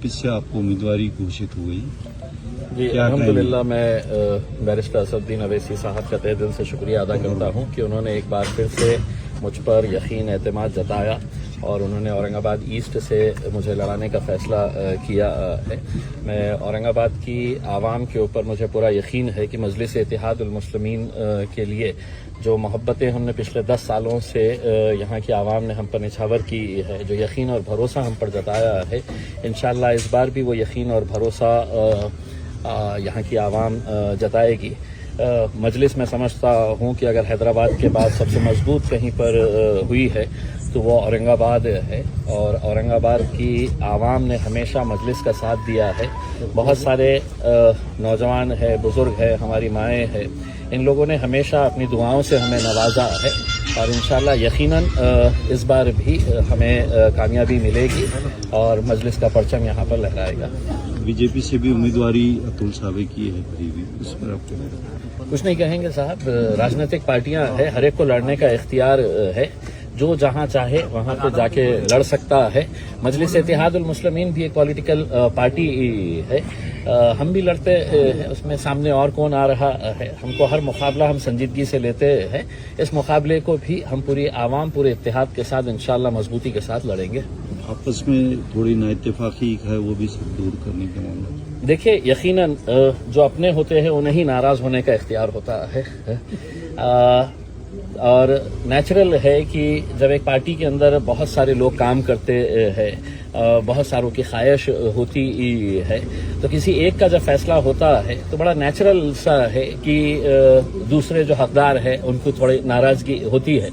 BJP से आपको उम्मीदवारी घोषित हुई। जी अल्हम्दुलिल्लाह मैं बैरिस्टर असदुद्दीन अवैसी साहब का तहे दिल से शुक्रिया अदा करता हूँ कि उन्होंने एक बार फिर से मुझ पर यकीन एतमाद जताया और उन्होंने औरंगाबाद ईस्ट से मुझे लड़ाने का फैसला किया है। मैं औरंगाबाद की आवाम के ऊपर मुझे पूरा यकीन है कि मजलिस इत्तेहादुल मुस्लिमीन के लिए जो मोहब्बतें हमने पिछले 10 सालों से यहाँ की आवाम ने हम पर निछावर की है, जो यकीन और भरोसा हम पर जताया है, इंशाअल्लाह इस बार भी वो यकीन और भरोसा यहाँ की आवाम जताएगी। मजलिस में समझता हूँ कि अगर हैदराबाद के बाद सबसे मजबूत कहीं पर हुई है तो वो औरंगाबाद है और औरंगाबाद की आवाम ने हमेशा मजलिस का साथ दिया है। बहुत सारे नौजवान है, बुजुर्ग है, हमारी माएँ हैं, इन लोगों ने हमेशा अपनी दुआओं से हमें नवाजा है और इंशाअल्लाह यकीनन इस बार भी हमें कामयाबी मिलेगी और मजलिस का परचम यहाँ पर लहराएगा। बीजेपी से भी उम्मीदवारी अतुल सावे की है करीबी, उस पर आपको कुछ नहीं कहेंगे साहब, राजनीतिक पार्टियां है, हर एक को लड़ने का इख्तियार है, जो जहां चाहे वहां पे जाके लड़ सकता है। मजलिस इत्तेहादुल मुस्लिमीन भी एक पॉलिटिकल पार्टी है, हम भी लड़ते हैं, उसमें सामने और कौन आ रहा है, हमको हर मुकाबला हम संजीदगी से लेते हैं। इस मुकाबले को भी हम पूरी आवाम पूरे इत्तेहाद के साथ इंशाअल्लाह मजबूती के साथ लड़ेंगे। आपस में थोड़ी नाइत्तेफाकी है वो भी सब दूर करने के मामला। देखिए यकीनन जो अपने होते हैं उन्हें ही नाराज होने का इख्तियार होता है और नेचुरल है कि जब एक पार्टी के अंदर बहुत सारे लोग काम करते हैं, बहुत सारों की ख्वाहिश होती है, तो किसी एक का जब फैसला होता है तो बड़ा नेचुरल सा है कि दूसरे जो हकदार है उनको थोड़ी नाराजगी होती है।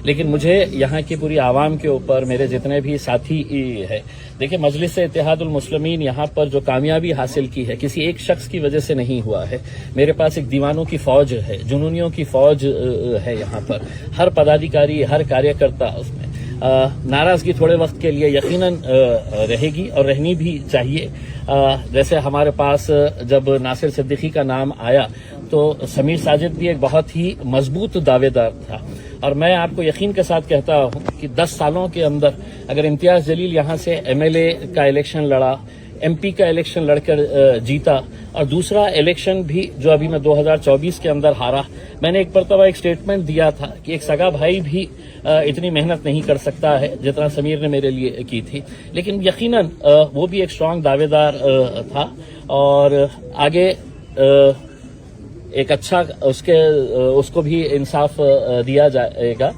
लेकिन मुझे यहाँ की पूरी आवाम के ऊपर मेरे जितने भी साथी है, देखिए मजलिस इत्तेहादुल मुस्लिमीन यहाँ पर जो कामयाबी हासिल की है किसी एक शख्स की वजह से नहीं हुआ है। मेरे पास एक दीवानों की फौज है, जुनूनियों की फौज है यहाँ पर, हर पदाधिकारी हर कार्यकर्ता उसमें नाराजगी थोड़े वक्त के लिए यकीनन रहेगी और रहनी भी चाहिए। जैसे हमारे पास जब नासिर सिद्दीकी का नाम आया तो समीर साजिद भी एक बहुत ही मजबूत दावेदार था और मैं आपको यकीन के साथ कहता हूं कि 10 सालों के अंदर अगर इम्तियाज जलील यहां से एमएलए का इलेक्शन लड़ा, एमपी का इलेक्शन लड़कर जीता और दूसरा इलेक्शन भी जो अभी मैं 2024 के अंदर हारा, मैंने एक मरतबा एक स्टेटमेंट दिया था कि एक सगा भाई भी इतनी मेहनत नहीं कर सकता है जितना समीर ने मेरे लिए की थी। लेकिन यकीनन वो भी एक स्ट्रांग दावेदार था और आगे एक अच्छा उसको भी इंसाफ दिया जाएगा।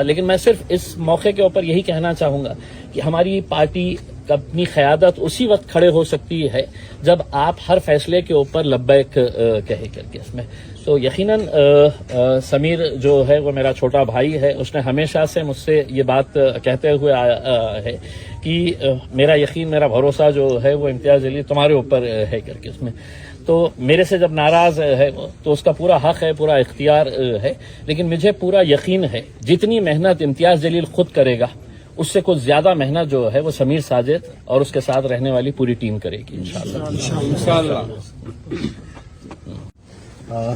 लेकिन मैं सिर्फ इस मौके के ऊपर यही कहना चाहूंगा कि हमारी पार्टी अपनी क़यादत उसी वक्त खड़े हो सकती है जब आप हर फैसले के ऊपर लब्बैक कहे करके इसमें। तो यकीनन समीर जो है वो मेरा छोटा भाई है, उसने हमेशा से मुझसे ये बात कहते हुए आया है कि मेरा यकीन मेरा भरोसा जो है वो इम्तियाज जलील तुम्हारे ऊपर है करके उसमें। तो मेरे से जब नाराज है तो उसका पूरा हक है, पूरा इख्तियार है, लेकिन मुझे पूरा यकीन है जितनी मेहनत इम्तियाज जलील खुद करेगा उससे कुछ ज्यादा मेहनत जो है वो समीर साजिद और उसके साथ रहने वाली पूरी टीम करेगी इंशाअल्लाह।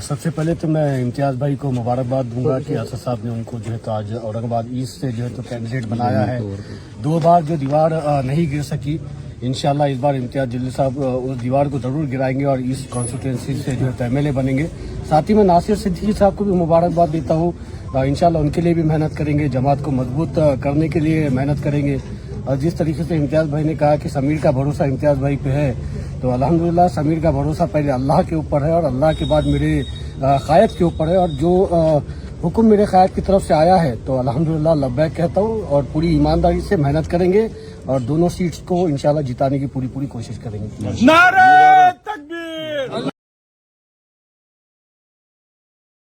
सबसे पहले तो मैं इम्तियाज भाई को मुबारकबाद दूंगा कि असद साहब ने उनको जो है तो आज औरंगाबाद ईस्ट से जो है तो कैंडिडेट बनाया है। 2 बार जो दीवार नहीं गिर सकी, इंशाल्लाह इस बार इम्तियाज जलील साहब उस दीवार को जरूर गिराएंगे और ईस्ट कॉन्स्टिट्यूंसी से जो है तो एमएलए बनेंगे। साथ ही मैं नासिर सिद्दीकी साहब को भी मुबारकबाद देता हूँ, इंशाल्लाह उनके लिए भी मेहनत करेंगे, जमात को मजबूत करने के लिए मेहनत करेंगे। और जिस तरीके से इम्तियाज भाई ने कहा कि समीर का भरोसा इम्तियाज भाई पे है, तो अल्हम्दुलिल्लाह समीर का भरोसा पहले अल्लाह के ऊपर है और अल्लाह के बाद मेरे क़ायद के ऊपर है और जो हुक्म मेरे क़ायद की तरफ से आया है तो अल्हम्दुलिल्लाह लब्बैक कहता हूँ और पूरी ईमानदारी से मेहनत करेंगे और दोनों सीट्स को इंशाल्लाह जिताने की पूरी कोशिश करेंगे।